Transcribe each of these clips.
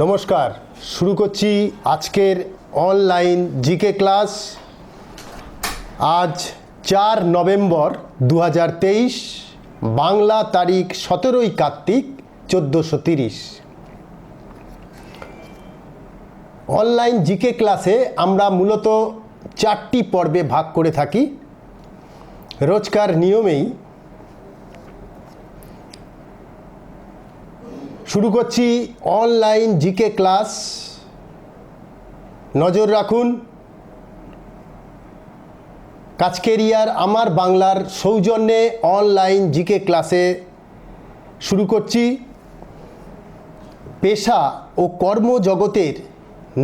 নমস্কার, শুরু করছি আজকের অনলাইন জিকে ক্লাস। আজ 4 নভেম্বর 2023, বাংলা তারিখ 17ই কার্তিক 1430। অনলাইন জিকে ক্লাসে আমরা মূলত 4টি পর্বে ভাগ করে থাকি। রোজকার নিয়মেই শুরু করছি অনলাইন জিকে ক্লাস। নজর রাখুন, কাজকেরিয়ার আমার বাংলার সৌজন্যে অনলাইন জিকে ক্লাসে শুরু করছি পেশা ও কর্মজগতের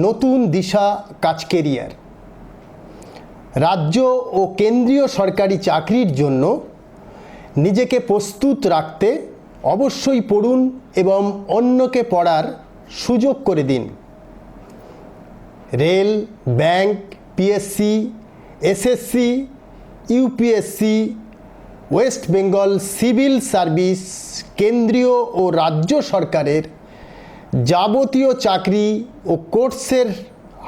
নতুন দিশা কাজকেরিয়ার। রাজ্য ও কেন্দ্রীয় সরকারি চাকরির জন্য নিজেকে প্রস্তুত রাখতে অবশ্যই পড়ুন এবং অন্যকে পড়ার সুযোগ করে দিন। Rail, bank, PSC, SSC, UPSC, West Bengal civil service, কেন্দ্রীয় ও রাজ্য সরকারের যাবতীয় চাকরি ও কোর্সের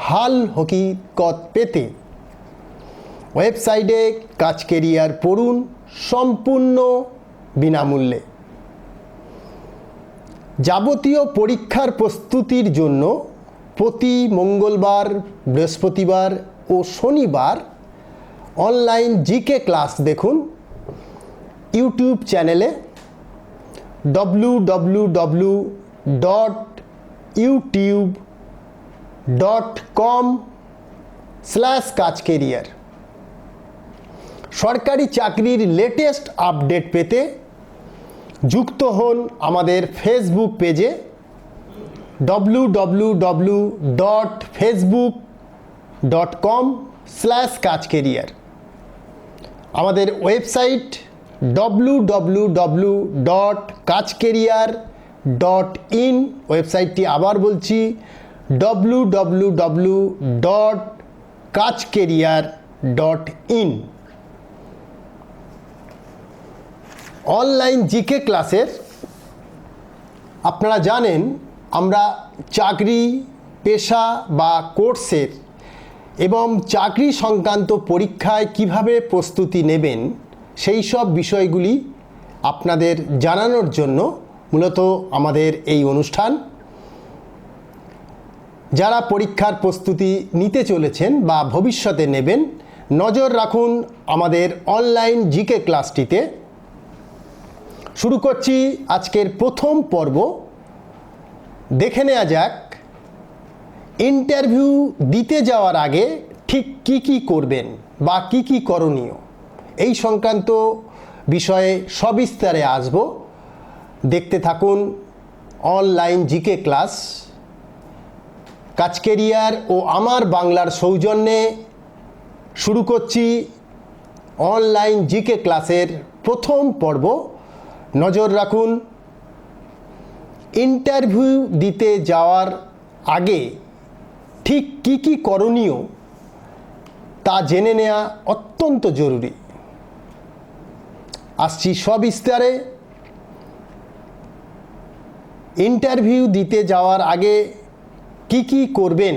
হাল হকিকত পেতে ওয়েবসাইটে কাজকেরিয়ার পড়ুন সম্পূর্ণ বিনামূল্যে। যাবতীয় পরীক্ষার প্রস্তুতির জন্য প্রতি মঙ্গলবার, বৃহস্পতিবার ও শনিবার অনলাইন জিকে ক্লাস দেখুন ইউটিউব চ্যানেলে www.youtube.com/কাজকেরিয়ার। সরকারি চাকরির লেটেস্ট আপডেট পেতে যুক্ত হন আমাদের ফেসবুক পেজে www.facebook.com/কাজকেরিয়ার। আমাদের ওয়েবসাইট www.kajkeriar.in। ওয়েবসাইটটি আবার বলছি www.kajkeriar.in। অনলাইন জিকে ক্লাসের আপনারা জানেন আমরা চাকরি, পেশা বা কোর্সের এবং চাকরি সংক্রান্ত পরীক্ষায় কিভাবে প্রস্তুতি নেবেন সেই সব বিষয়গুলি আপনাদের জানানোর জন্য মূলত আমাদের এই অনুষ্ঠান। যারা পরীক্ষার প্রস্তুতি নিতে চলেছেন বা ভবিষ্যতে নেবেন, নজর রাখুন আমাদের অনলাইন জিকে ক্লাসটিতে। শুরু করছি আজকের প্রথম পর্ব। দেখে নেওয়া যাক ইন্টারভিউ দিতে যাওয়ার আগে ঠিক কি কি করবেন বা কি কি করণীয়, এই সংক্রান্ত বিষয়ে সবিস্তারে আসব। দেখতে থাকুন অনলাইন জিকে ক্লাস। কাজকেরিয়ার ও আমার বাংলার সৌজন্যে শুরু করছি অনলাইন জিকে ক্লাসের প্রথম পর্ব। নজর রাখুন, ইন্টারভিউ দিতে যাওয়ার আগে ঠিক কি কি করণীয় তা জেনে নেওয়া অত্যন্ত জরুরি। আসছি সবিস্তারে। ইন্টারভিউ দিতে যাওয়ার আগে কি কি করবেন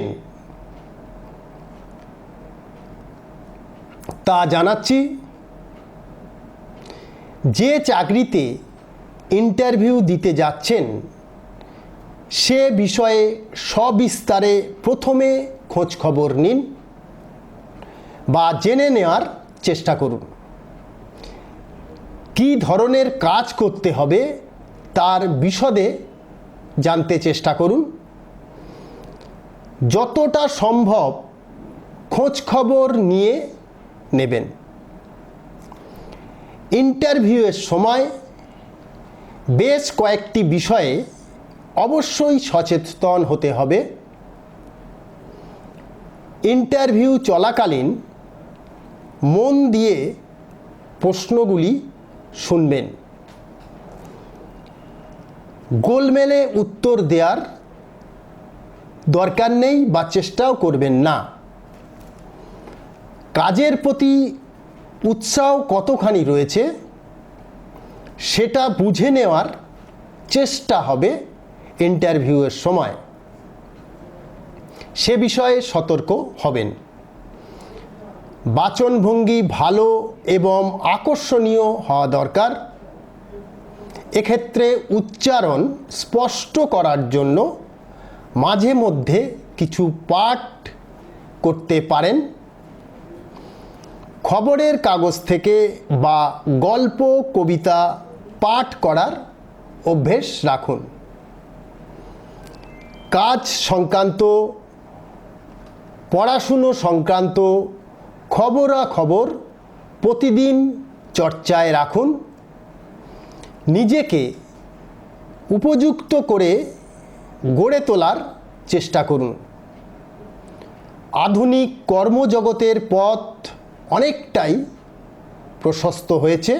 তা জানাচ্ছি। যে চাকরিতে ইন্টারভিউ দিতে যাচ্ছেন সে বিষয়ে সবিস্তারে প্রথমে খোঁজ খবর নিন বা জেনে নেওয়ার চেষ্টা করুন। কী ধরনের কাজ করতে হবে তার বিশদে জানতে চেষ্টা করুন। যতটা সম্ভব খোঁজ খবর নিয়ে নেবেন। ইন্টারভিউয়ের সময় বেশ কয়েকটি বিষয়ে অবশ্যই সচেতন হতে হবে। ইন্টারভিউ চলাকালীন মন দিয়ে প্রশ্নগুলি শুনবেন। গোলমেলে উত্তর দেওয়ার দরকার নেই বা চেষ্টাও করবেন না। কাজের প্রতি উৎসাহ কতখানি রয়েছে সেটা বুঝে নেওয়ার চেষ্টা হবে। ইন্টারভিউয়ের সময় সে বিষয়ে সতর্ক হবেন। বাচনভঙ্গি ভালো এবং আকর্ষণীয় হওয়া দরকার। এক্ষেত্রে উচ্চারণ স্পষ্ট করার জন্য মাঝে মধ্যে কিছু পাঠ করতে পারেন। খবরের কাগজ থেকে বা গল্প কবিতা পাঠ করার অভ্যেস রাখুন। কাজ সংক্রান্ত, পড়াশুনো সংক্রান্ত খবরাখবর প্রতিদিন চর্চায় রাখুন। নিজেকে উপযুক্ত করে গড়ে তোলার চেষ্টা করুন। আধুনিক কর্মজগতের পথ অনেকটাই প্রশস্ত হয়েছে,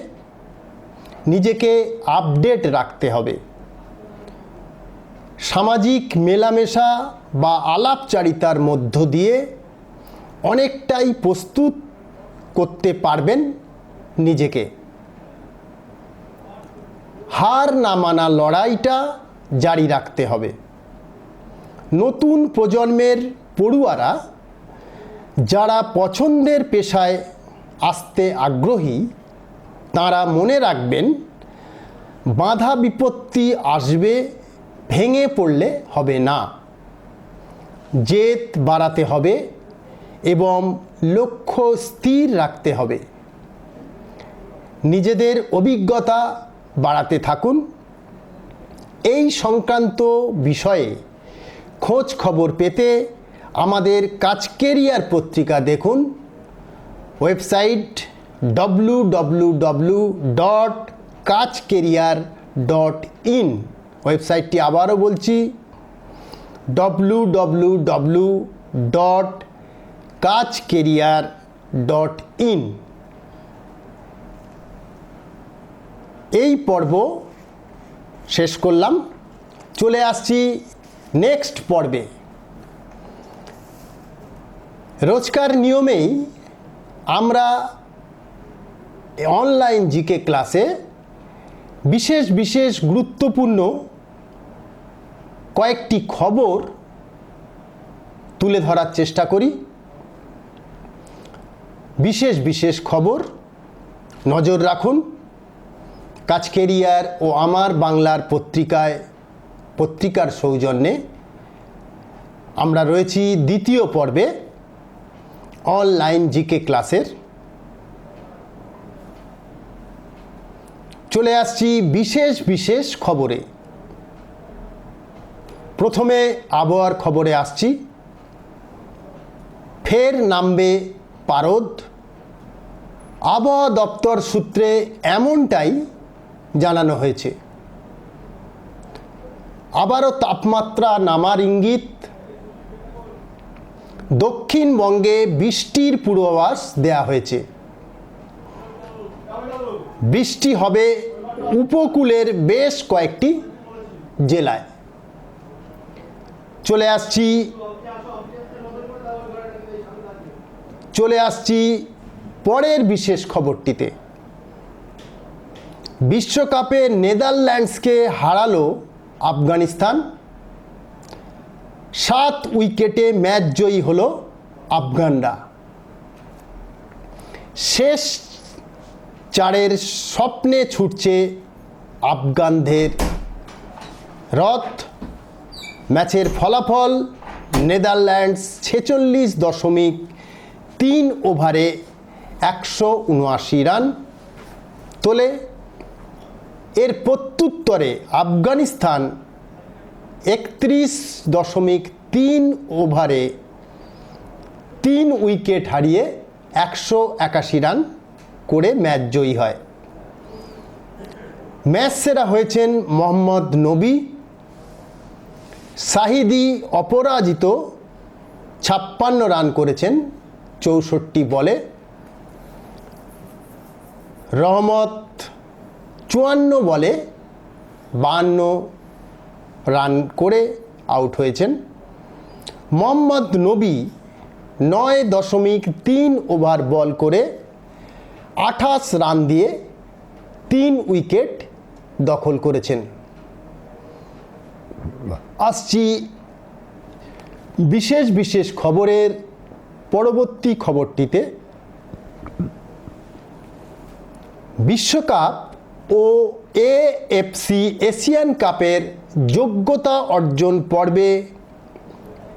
নিজেকে আপডেট রাখতে হবে। সামাজিক মেলামেশা বা আলাপচারিতার মধ্য দিয়ে অনেকটাই প্রস্তুত করতে পারবেন নিজেকে। হার না মানা লড়াইটা জারি রাখতে হবে। নতুন প্রজন্মের পড়ুয়ারা যারা পছন্দের পেশায় আসতে আগ্রহী তারা মনে রাখবেন, বাধা বিপত্তি আসবে, ভেঙে পড়লে হবে না। জেদ বাড়াতে হবে এবং লক্ষ্য স্থির রাখতে হবে। নিজেদের অভিজ্ঞতা বাড়াতে থাকুন। এই সংক্রান্ত বিষয়ে খোঁজ খবর পেতে আমাদের কাজ কেরিয়ার পত্রিকা দেখুন। Website www.kajcareer.in। ওয়েবসাইটটি আবারও বলছি, www.kajcareer.in। এই পর্ব শেষ করলাম, চলে আসছি নেক্সট পর্বে। রোজকার নিয়মেই আমরা অনলাইন জিকে ক্লাসে বিশেষ বিশেষ গুরুত্বপূর্ণ কয়েকটি খবর তুলে ধরার চেষ্টা করি। বিশেষ বিশেষ খবর নজর রাখুন। কাজ কেরিয়ার ও আমার বাংলার পত্রিকার সৌজন্যে আমরা রয়েছি দ্বিতীয় পর্বে অনলাইন জিকে ক্লাসের। চলে আসছি বিশেষ বিশেষ খবরে। প্রথমে আবহাওয়ার খবরে আসছি। ফের নামবে পারদ। আবহাওয়া দপ্তর সূত্রে এমনটাই জানানো হয়েছে। আবারও তাপমাত্রা নামার ইঙ্গিত। দক্ষিণবঙ্গে বৃষ্টির পূর্বাভাস দেয়া হয়েছে। বৃষ্টি হবে উপকূলের বেশ কয়েকটি জেলায়। চলে আসছি পরের বিশেষ খবরটিতে। বিশ্বকাপে নেদারল্যান্ডসকে হারালো আফগানিস্তান। 7 উইকেটে ম্যাচ জয়ী হলো আফগানরা। শেষ 4-এর স্বপ্নে ছুটছে আফগানদের রথ। ম্যাচের ফলাফল, নেদারল্যান্ডস 46.3 ওভারে 179 রান তোলে। এর প্রত্যুত্তরে আফগানিস্তান 31.3 ওভারে 3 উইকেট হারিয়ে 181 রান করে ম্যাচ জয়ী হয়। ম্যাচ সেরা হয়েছেন মোহাম্মদ নবী। শাহিদি অপরাজিত 56 রান করেছেন 64 বলে। রহমত 54 বলে 52 রান করে আউট হয়েছেন। মোহাম্মদ নবী 9.3 ওভার বল করে 28 রান দিয়ে 3 উইকেট দখল করেছেন। আসছি বিশেষ বিশেষ খবরের পরবর্তী খবরটিতে। বিশ্বকাপ ও এএফসি এশিয়ান কাপের যোগ্যতা অর্জন পর্বে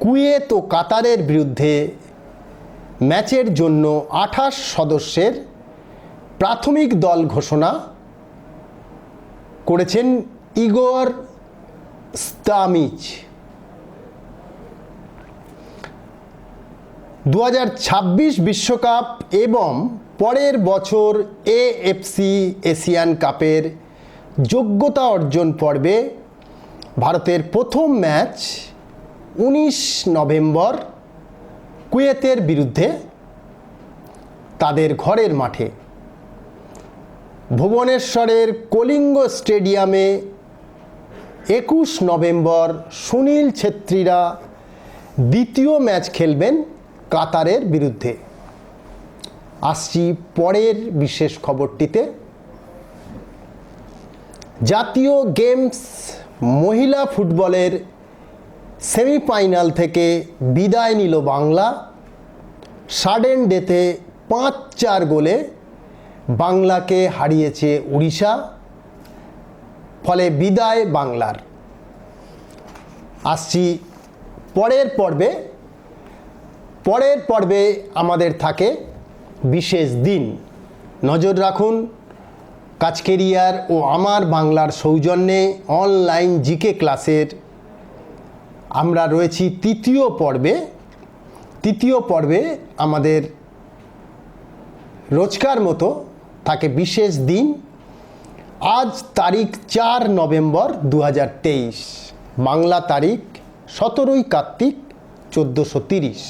কুয়েত ও কাতারের বিরুদ্ধে ম্যাচের জন্য 28 সদস্যের প্রাথমিক দল ঘোষণা করেছেন ইগোর স্তামিচ। 2026 বিশ্বকাপ এবং পরের বছর এএফসি এশিয়ান কাপের যোগ্যতা অর্জন পর্বে ভারতের প্রথম ম্যাচ 19 নভেম্বর কুয়েতের বিরুদ্ধে তাদের ঘরের মাঠে ভুবনেশ্বরের কলিঙ্গ স্টেডিয়ামে 21 নভেম্বর সুনীল ছেত্রীরা দ্বিতীয় ম্যাচ খেলবেন কাতারের বিরুদ্ধে। আসছি পরের বিশেষ খবরটিতে। জাতীয় গেমস মহিলা ফুটবলের সেমিফাইনাল থেকে বিদায় নিল বাংলা। সাডেন ডেথে 5-4 গোলে বাংলাকে হারিয়েছে উড়িষ্যা, ফলে বিদায় বাংলার। আসছি পরের পর্বে আমাদের থাকে বিশেষ দিন। নজর রাখুন কাচকেরিয়ার ও আমার বাংলার সৌজন্যে অনলাইন জিকে ক্লাসের আমরা রয়েছি তৃতীয় পর্বে আমাদের রোজকার মতো থাকে বিশেষ দিন। আজ তারিখ 4 নভেম্বর 2023, বাংলা তারিখ 17 কার্তিক 1430।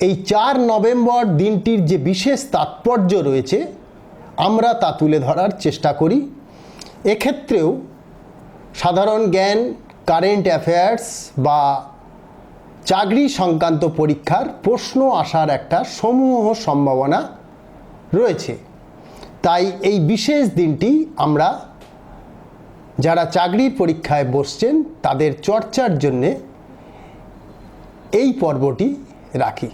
এই 4 নভেম্বর দিনটির যে বিশেষ তাৎপর্য রয়েছে আমরা তা তুলে ধরার চেষ্টা করি। এক্ষেত্রেও সাধারণ জ্ঞান, কারেন্ট অ্যাফেয়ার্স বা চাকরি সংক্রান্ত পরীক্ষার প্রশ্ন আসার একটা সমূহ সম্ভাবনা রয়েছে। তাই এই বিশেষ দিনটি আমরা যারা চাকরির পরীক্ষায় বসছেন তাদের চর্চার জন্যে এই পর্বটি রাখি।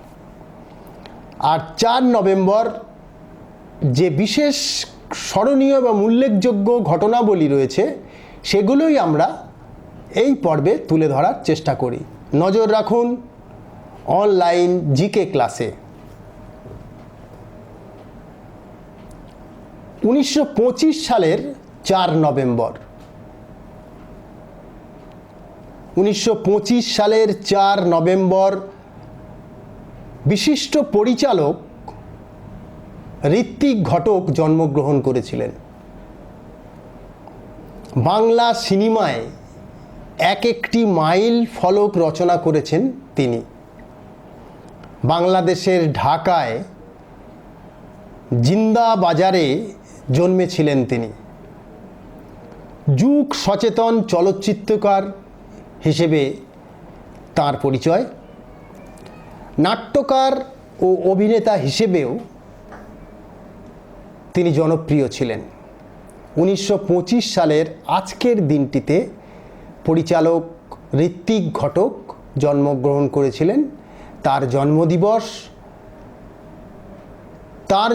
আর 4 নভেম্বর যে বিশেষ স্মরণীয় এবং উল্লেখযোগ্য ঘটনাবলী রয়েছে সেগুলোই আমরা এই পর্বে তুলে ধরার চেষ্টা করি। নজর রাখুন অনলাইন জিকে ক্লাসে। 1925 সালের 4 নভেম্বর 1925 সালের 4 নভেম্বর বিশিষ্ট পরিচালক ঋত্বিক ঘটক জন্মগ্রহণ করেছিলেন। বাংলা সিনেমায় একটি মাইল ফলক রচনা করেছেন তিনি। বাংলাদেশের ঢাকায় জিন্দা বাজারে জন্মেছিলেন তিনি। যুগ সচেতন চলচ্চিত্রকার হিসেবে তার পরিচয়। নাট্যকার ও অভিনেতা হিসেবেও তিনি জনপ্রিয় ছিলেন। 1925 সালের আজকের দিনটিতে পরিচালক ঋত্বিক ঘটক জন্মগ্রহণ করেছিলেন। তার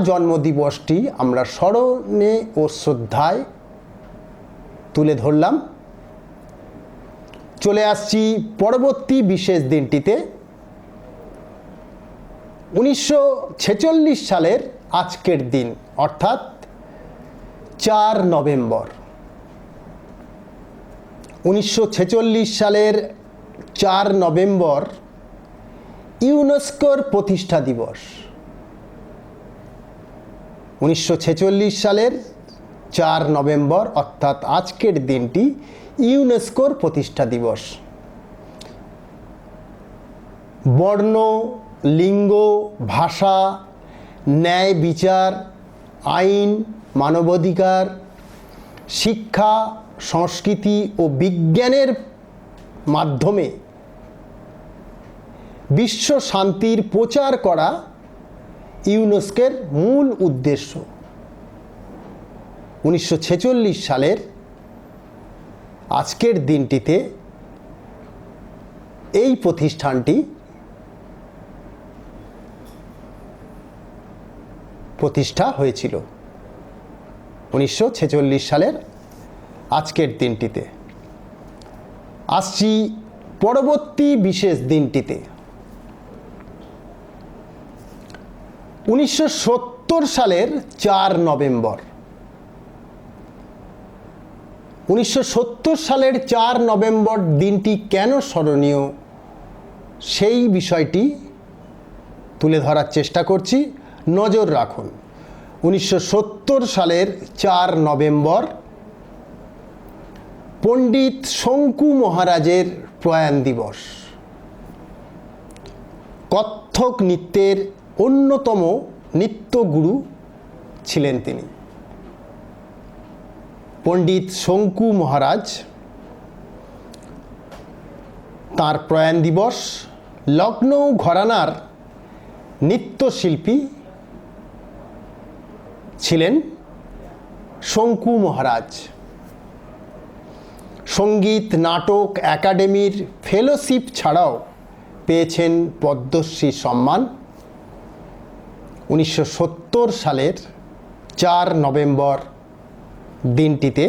জন্মদিবসটি আমরা স্মরণে ও শ্রদ্ধায় তুলে ধরলাম। চলে আসছি পরবর্তী বিশেষ দিনটিতে। 1946 সালের আজকের দিন অর্থাৎ 4 নভেম্বর 1946 সালের 4 নভেম্বর ইউনেস্কোর প্রতিষ্ঠা দিবস। 1946 সালের 4 নভেম্বর অর্থাৎ আজকের দিনটি ইউনেস্কোর প্রতিষ্ঠা দিবস। বর্ণ, লিঙ্গ, ভাষা, ন্যায় বিচার, আইন, মানবাধিকার, শিক্ষা, সংস্কৃতি ও বিজ্ঞানের মাধ্যমে বিশ্ব শান্তির প্রচার করা ইউনেস্কোর মূল উদ্দেশ্য। 1946 সালের আজকের দিনটিতে এই প্রতিষ্ঠানটি প্রতিষ্ঠা হয়েছিল 1946 সালের আজকের দিনটিতে। আসছি পরবর্তী বিশেষ দিনটিতে। 1970 সালের 4 নভেম্বর। 1970 সালের 4 নভেম্বর দিনটি কেন স্মরণীয় সেই বিষয়টি তুলে ধরার চেষ্টা করছি। নজর রাখুন, 1970 সালের 4 নভেম্বর পণ্ডিত শঙ্কু মহারাজের প্রয়াণ দিবস। কত্থক নৃত্যের অন্যতম নৃত্যগুরু ছিলেন তিনি। পণ্ডিত শঙ্কু মহারাজ, তার প্রয়াণ দিবস। লখনৌ ঘরানার নৃত্যশিল্পী ছিলেন শঙ্কু মহারাজ। সঙ্গীত নাটক একাডেমির ফেলোশিপ ছাড়াও পেয়েছেন পদ্মশ্রী সম্মান। 1970 সালের 4 নভেম্বর দিনটিতে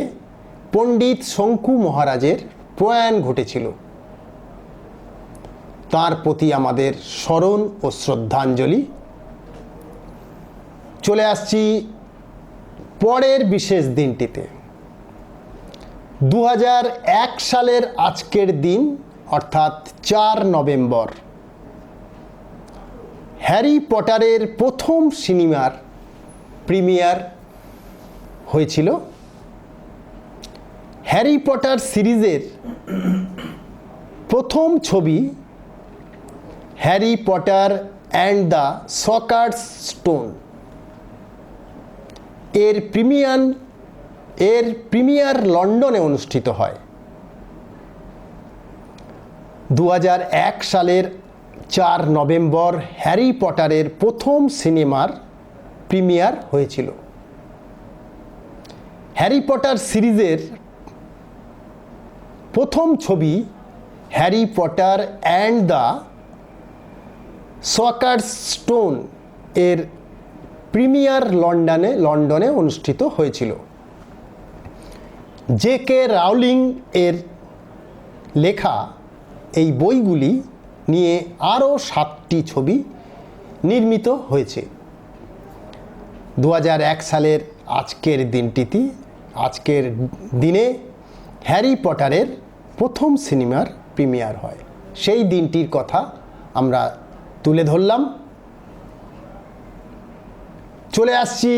পণ্ডিত শঙ্কু মহারাজের প্রয়াণ ঘটেছিল। তার প্রতি আমাদের স্মরণ ও শ্রদ্ধাঞ্জলি। চলে আসছি পরের বিশেষ দিনটিতে। 2001 সালের আজকের দিন অর্থাৎ 4 নভেম্বর হ্যারি পটারের প্রথম সিনেমার প্রিমিয়ার হয়েছিল। হ্যারি পটার সিরিজের প্রথম ছবি Harry Potter and the sorcerer's stone এর প্রিমিয়ার লন্ডনে অনুষ্ঠিত হয়। 2001 সালের 4 নভেম্বর হ্যারি পটারের প্রথম সিনেমার প্রিমিয়ার হয়েছিল। হ্যারি পটার সিরিজের প্রথম ছবি Harry Potter and the sorcerer's stone এর প্রিমিয়ার লন্ডনে অনুষ্ঠিত হয়েছিল। জে.কে. রাউলিং এর লেখা এই বইগুলি নিয়ে আরও 7টি ছবি নির্মিত হয়েছে। 2001 সালের আজকের দিনে হ্যারি পটারের প্রথম সিনেমার প্রিমিয়ার হয়। সেই দিনটির কথা আমরা তুলে ধরলাম। চলে আসছি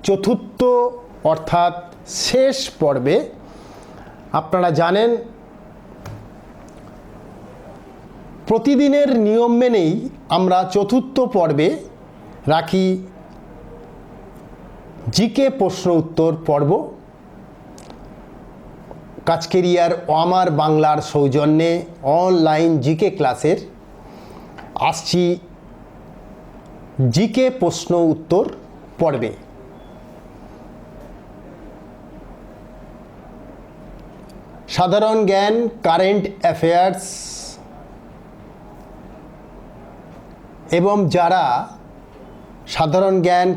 চতুর্থ অর্থাৎ শেষ পর্বে। আপনারা জানেন প্রতিদিনের নিয়ম মেনেই আমরা চতুর্থ পর্বে রাখি জিকে প্রশ্ন উত্তর পর্ব। কাচকেরিয়ার আমার বাংলার সৌজন্যে অনলাইন জিকে ক্লাসের আসছি জিকে প্রশ্ন উত্তর পর্বে। সাধারণ জ্ঞান, কারেন্ট অ্যাফেয়ার্স এবং যারা সাধারণ জ্ঞান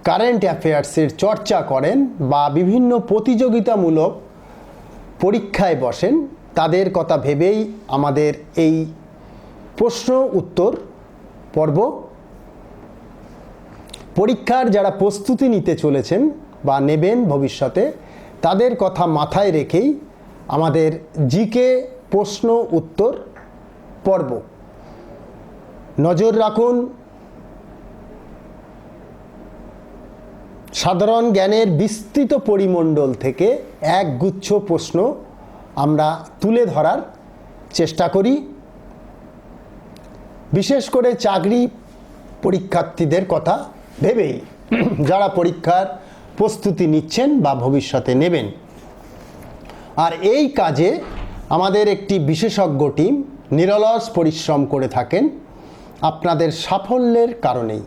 কারেন্ট অ্যাফেয়ার্সের চর্চা করেন বা বিভিন্ন প্রতিযোগিতামূলক পরীক্ষায় বসেন, তাদের কথা ভেবেই আমাদের এই প্রশ্ন উত্তর পর্ব। পরীক্ষার যারা প্রস্তুতি নিতে চলেছেন বা নেবেন ভবিষ্যতে, তাদের কথা মাথায় রেখেই আমাদের জিকে প্রশ্ন উত্তর পর্ব। নজর রাখুন, সাধারণ জ্ঞানের বিস্তৃত পরিমণ্ডল থেকে একগুচ্ছ প্রশ্ন আমরা তুলে ধরার চেষ্টা করি। বিশেষ করে চাকরি পরীক্ষার্থীদের কথা ভেবেই, যারা পরীক্ষার প্রস্তুতি নিচ্ছেন বা ভবিষ্যতে নেবেন। আর এই কাজে আমাদের একটি বিশেষজ্ঞ টিম নিরলস পরিশ্রম করে থাকেন আপনাদের সাফল্যের কারণেই।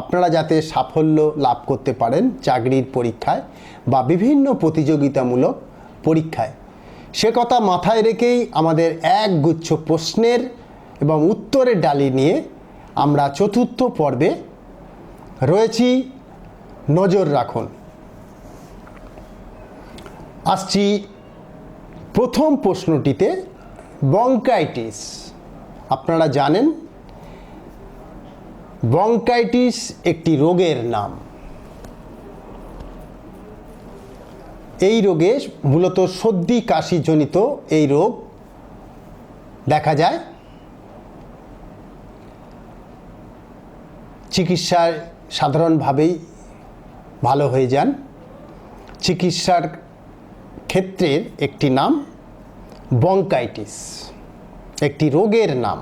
আপনারা যাতে সাফল্য লাভ করতে পারেন চাকরির পরীক্ষায় বা বিভিন্ন প্রতিযোগিতামূলক পরীক্ষায়, সে কথা মাথায় রেখেই আমাদের একগুচ্ছ প্রশ্নের এবং উত্তরের ডালি নিয়ে আমরা চতুর্থ পর্বে রয়েছি। নজর রাখুন। আসছি প্রথম প্রশ্নটিতে। ব্রঙ্কাইটিস। আপনারা জানেন ব্রঙ্কাইটিস একটি রোগের নাম। এই রোগে মূলত সর্দি কাশিজনিত এই রোগ দেখা যায়। চিকিৎসায় সাধারণভাবেই ভালো হয়ে যান। চিকিৎসার ক্ষেত্রের একটি নাম ব্রঙ্কাইটিস, একটি রোগের নাম।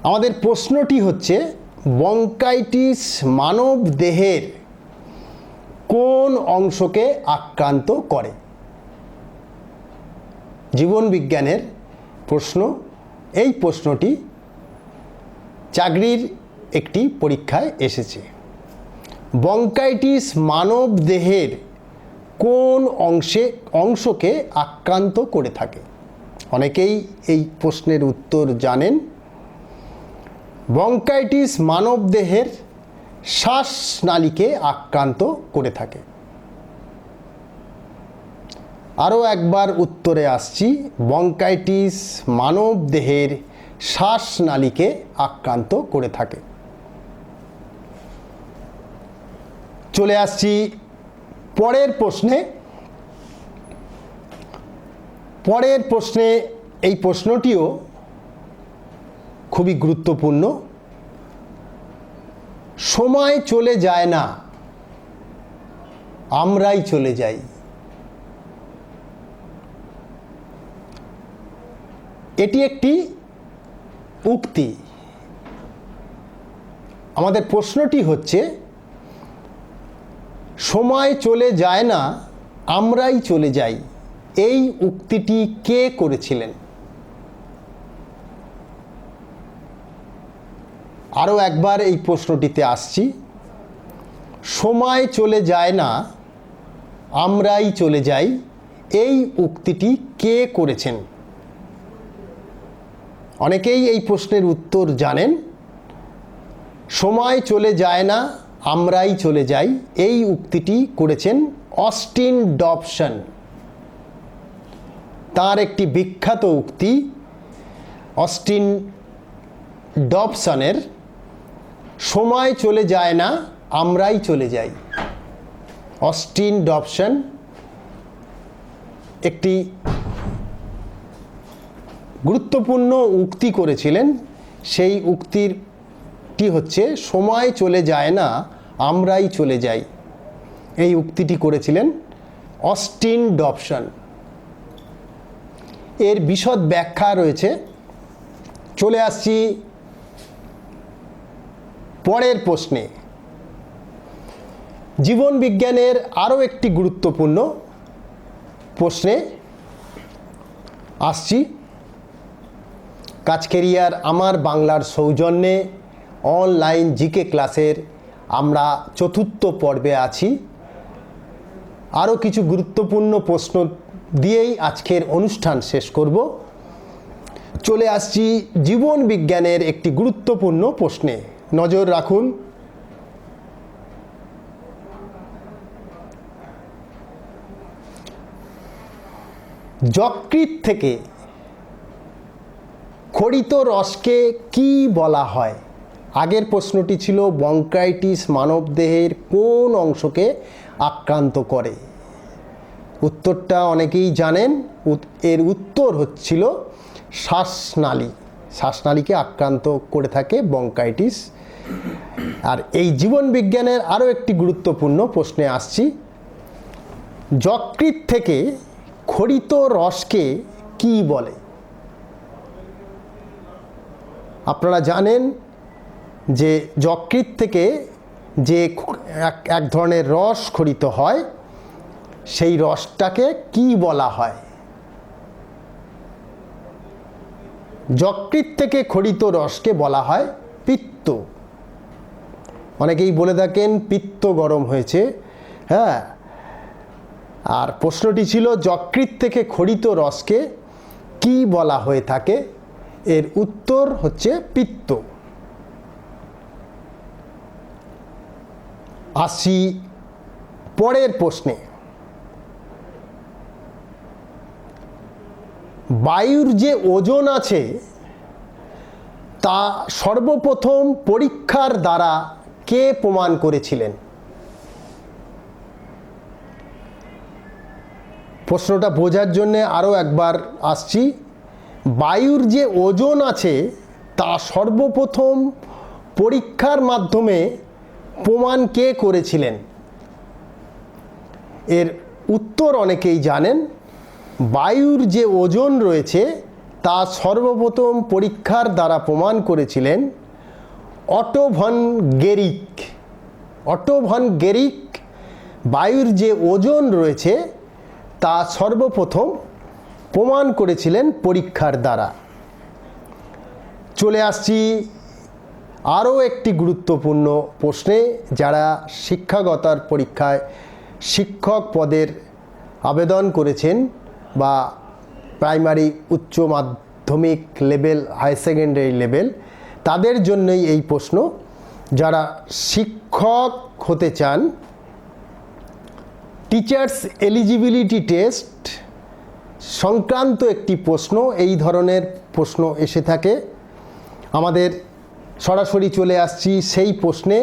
আমাদের প্রশ্নটি হচ্ছে, ব্রঙ্কাইটিস মানব দেহের কোন অংশকে আক্রান্ত করে? জীবনবিজ্ঞানের প্রশ্ন। এই প্রশ্নটি চাকরির একটি পরীক্ষায় এসেছে। ব্রঙ্কাইটিস মানব দেহের কোন অংশকে আক্রান্ত করে থাকে? অনেকেই এই প্রশ্নের উত্তর জানেন। ব্রঙ্কাইটিস মানব দেহের শ্বাসনালীকে আক্রান্ত করে থাকে। আরও একবার উত্তরে আসছি। ব্রঙ্কাইটিস মানব দেহের শ্বাসনালীকে আক্রান্ত করে থাকে। চলে আসছি পরের প্রশ্নে। এই প্রশ্নটিও খুবই গুরুত্বপূর্ণ। সময় চলে যায় না, আমরাই চলে যাই। এটি একটি উক্তি। আমাদের প্রশ্নটি হচ্ছে, সময় চলে যায় না, আমরাই চলে যাই। এই উক্তিটি কে করেছিলেন? আরও একবার এই প্রশ্নটিতে আসছি। সময় চলে যায় না, আমরাই চলে যাই। এই উক্তিটি কে করেছেন? অনেকেই এই প্রশ্নের উত্তর জানেন। সময় চলে যায় না, আমরাই চলে যাই। এই উক্তিটি করেছেন অস্টিন ডবসন। তার একটি বিখ্যাত উক্তি অস্টিন ডবসনের, সময় চলে যায় না, আমরাই চলে যাই। অস্টিন ডবসন একটি গুরুত্বপূর্ণ উক্তি করেছিলেন। সেই উক্তিটি হচ্ছে, সময় চলে যায় না, আমরাই চলে যাই। এই উক্তিটি করেছিলেন অস্টিন ডবসন। এর বিশদ ব্যাখ্যা রয়েছে। চলে আসছি পরের প্রশ্নে। জীবনবিজ্ঞানের আরও একটি গুরুত্বপূর্ণ প্রশ্নে আসছি। কাজকেরিয়ার আমার বাংলার সৌজন্যে অনলাইন জিকে ক্লাসের আমরা চতুর্থ পর্বে আছি। আরও কিছু গুরুত্বপূর্ণ প্রশ্ন দিয়েই আজকের অনুষ্ঠান শেষ করব। চলে আসছি জীবনবিজ্ঞানের একটি গুরুত্বপূর্ণ প্রশ্নে। নজর রাখুন। যকৃৎ থেকে ক্ষরিত রসকে কি বলা হয়? আগের প্রশ্নটি ছিল ব্রঙ্কাইটিস মানবদেহের কোন অংশকে আক্রান্ত করে। উত্তরটা অনেকেই জানেন। এর উত্তর হচ্ছিল শ্বাসনালী। শ্বাসনালীকে আক্রান্ত করে থাকে ব্রঙ্কাইটিস। আর এই জীবনবিজ্ঞানের আরও একটি গুরুত্বপূর্ণ প্রশ্নে আসছি। যকৃৎ থেকে ক্ষরিত রসকে কি বলে? আপনারা জানেন যে যকৃৎ থেকে যে এক ধরনের রস ক্ষরিত হয়, সেই রসটাকে কি বলা হয়? যকৃৎ থেকে ক্ষরিত রসকে বলা হয় পিত্ত। অনেকেই বলে থাকেন পিত্ত গরম হয়েছে। হ্যাঁ, আর প্রশ্নটি ছিল যকৃৎ থেকে খরিত রসকে কি বলা হয়ে থাকে? এর উত্তর হচ্ছে পিত্ত। আসি পরের প্রশ্নে। বায়ুর যে ওজন আছে তা সর্বপ্রথম পরীক্ষার দ্বারা কে প্রমাণ করেছিলেন? প্রশ্নটা বোঝার জন্যে আরও একবার আসছি। বায়ুর যে ওজন আছে তা সর্বপ্রথম পরীক্ষার মাধ্যমে প্রমাণ কে করেছিলেন? এর উত্তর অনেকেই জানেন। বায়ুর যে ওজন রয়েছে তা সর্বপ্রথম পরীক্ষার দ্বারা প্রমাণ করেছিলেন অটো ভন গেরিক। অটো ভন গেরিক বায়ুর যে ওজন রয়েছে তা সর্বপ্রথম প্রমাণ করেছিলেন পরীক্ষার দ্বারা। চলে আসছি আরও একটি গুরুত্বপূর্ণ প্রশ্নে। যারা শিক্ষাগতার পরীক্ষায় শিক্ষক পদের আবেদন করেছেন বা প্রাইমারি উচ্চ মাধ্যমিক লেভেল হায়ার সেকেন্ডারি লেভেল তাদের জন্যই এই প্রশ্ন। যারা শিক্ষক হতে চান, টিচার্স এলিজিবিলিটি টেস্ট সংক্রান্ত একটি প্রশ্ন, এই ধরনের প্রশ্ন এসে থাকে আমাদের। সরাসরি চলে আসছি সেই প্রশ্নে।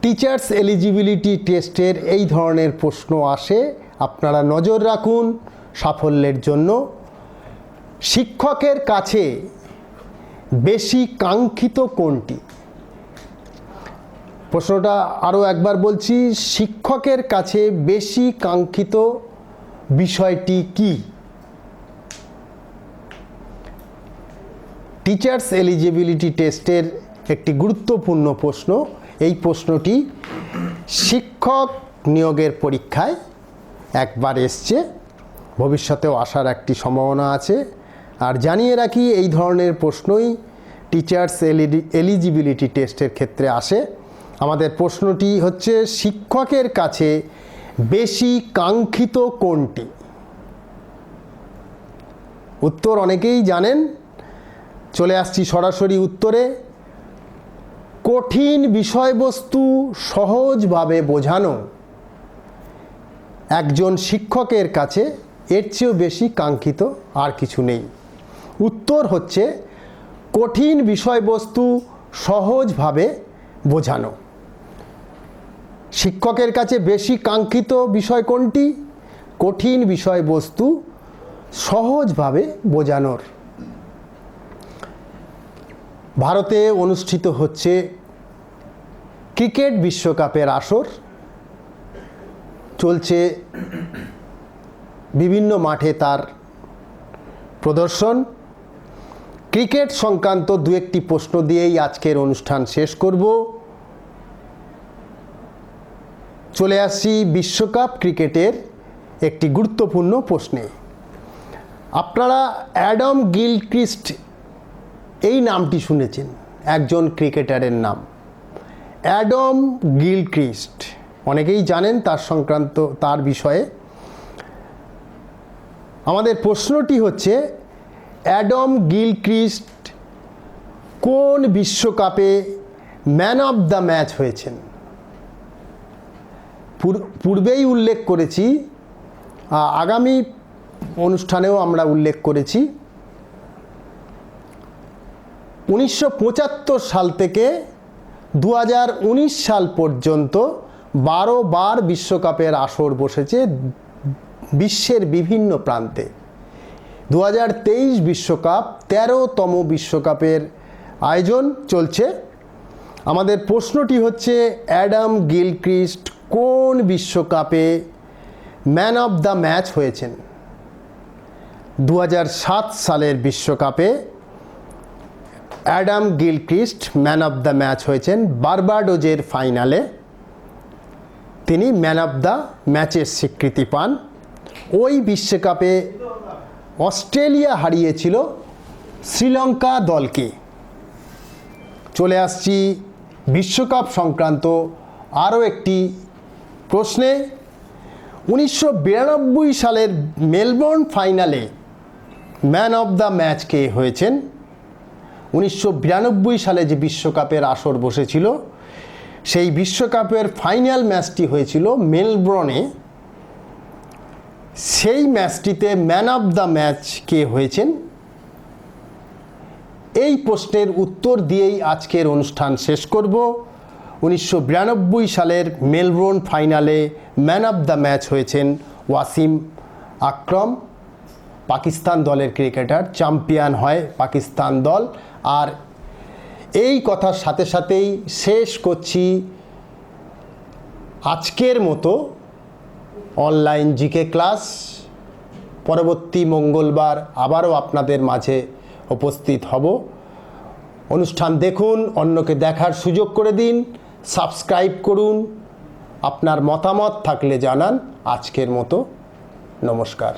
টিচার্স এলিজিবিলিটি টেস্টের এই ধরনের প্রশ্ন আসে, আপনারা নজর রাখুন সাফল্যের জন্য। শিক্ষকের কাছে বেশি কাঙ্ক্ষিত কোনটি? প্রশ্নটা আরও একবার বলছি, শিক্ষকের কাছে বেশি কাঙ্ক্ষিত বিষয়টি কি? টিচার্স এলিজিবিলিটি টেস্টের একটি গুরুত্বপূর্ণ প্রশ্ন। এই প্রশ্নটি শিক্ষক নিয়োগের পরীক্ষায় একবার এসছে, ভবিষ্যতেও আসার একটি সম্ভাবনা আছে। আর জানিয়ে রাখি, এই ধরনের প্রশ্নই টিচার্স এলিজিবিলিটি টেস্টের ক্ষেত্রে আসে। আমাদের প্রশ্নটি হচ্ছে শিক্ষকের কাছে বেশি কাঙ্ক্ষিত কোনটি? উত্তর অনেকেই জানেন। চলে আসছি সরাসরি উত্তরে। কঠিন বিষয়বস্তু সহজভাবে বোঝানো একজন শিক্ষকের কাছে এর চেয়েও বেশি কাঙ্ক্ষিত আর কিছু নেই। উত্তর হচ্ছে কঠিন বিষয়বস্তু সহজভাবে বোঝানো। শিক্ষকের কাছে বেশি কাঙ্ক্ষিত বিষয় কোনটি? কঠিন বিষয়বস্তু সহজভাবে বোঝানোর। ভারতে অনুষ্ঠিত হচ্ছে ক্রিকেট বিশ্বকাপের আসর, চলছে বিভিন্ন মাঠে তার প্রদর্শন। ক্রিকেট সংক্রান্ত দু একটি প্রশ্ন দিয়েই আজকের অনুষ্ঠান শেষ করব। চলে আসছি বিশ্বকাপ ক্রিকেটের একটি গুরুত্বপূর্ণ প্রশ্নে। আপনারা অ্যাডাম গিলক্রিস্ট এই নামটি শুনেছেন, একজন ক্রিকেটারের নাম অ্যাডাম গিলক্রিস্ট। অনেকেই জানেন তার বিষয়ে। আমাদের প্রশ্নটি হচ্ছে অ্যাডাম গিলক্রিস্ট কোন বিশ্বকাপে ম্যান অফ দ্য ম্যাচ হয়েছেন? পূর্বেই উল্লেখ করেছি, আগামী অনুষ্ঠানেও আমরা উল্লেখ করেছি। 1975 সাল থেকে 2019 সাল পর্যন্ত 12 বার বিশ্বকাপের আসর বসেছে বিশ্বের বিভিন্ন প্রান্তে। 2023 বিশ্বকাপ 13তম বিশ্বকাপের আয়োজন চলছে। আমাদের প্রশ্নটি হচ্ছে অ্যাডাম গিলক্রিস্ট কোন বিশ্বকাপে ম্যান অফ দ্য ম্যাচ হয়েছেন? 2007 সালের বিশ্বকাপে Adam Gilchrist man of the match হয়েছেন। বার্বাডোজের ফাইনালে তিনি ম্যান অফ দ্য ম্যাচের স্বীকৃতি পান। ওই বিশ্বকাপে অস্ট্রেলিয়া হারিয়েছিল শ্রীলঙ্কা দলকে। চলে আসছি বিশ্বকাপ সংক্রান্ত আরও একটি প্রশ্নে 1992 সালের মেলবোর্ন ফাইনালে ম্যান অফ দ্য ম্যাচ কে হয়েছেন? 1992 সালে যে বিশ্বকাপের আসর বসেছিল, সেই বিশ্বকাপের ফাইনাল ম্যাচটি হয়েছিল মেলবোর্নে। সেই ম্যাচটিতে ম্যান অফ দ্য ম্যাচ কে হয়েছেন? এই প্রশ্নের উত্তর দিয়েই আজকের অনুষ্ঠান শেষ করব। 1992 সালের মেলবোর্ন ফাইনালে ম্যান অফ দ্য ম্যাচ হয়েছেন ওয়াসিম আকরম। পাকিস্তান দলের ক্রিকেটার, চ্যাম্পিয়ন হয় পাকিস্তান দল। আর এই কথার সাথে সাথেই শেষ করছি আজকের মতো অনলাইন জিকে ক্লাস। পরবর্তী মঙ্গলবার আবারও আপনাদের মাঝে উপস্থিত হব। অনুষ্ঠান দেখুন, অন্যকে দেখার সুযোগ করে দিন, সাবস্ক্রাইব করুন, আপনার মতামত থাকলে জানান। আজকের মতো নমস্কার।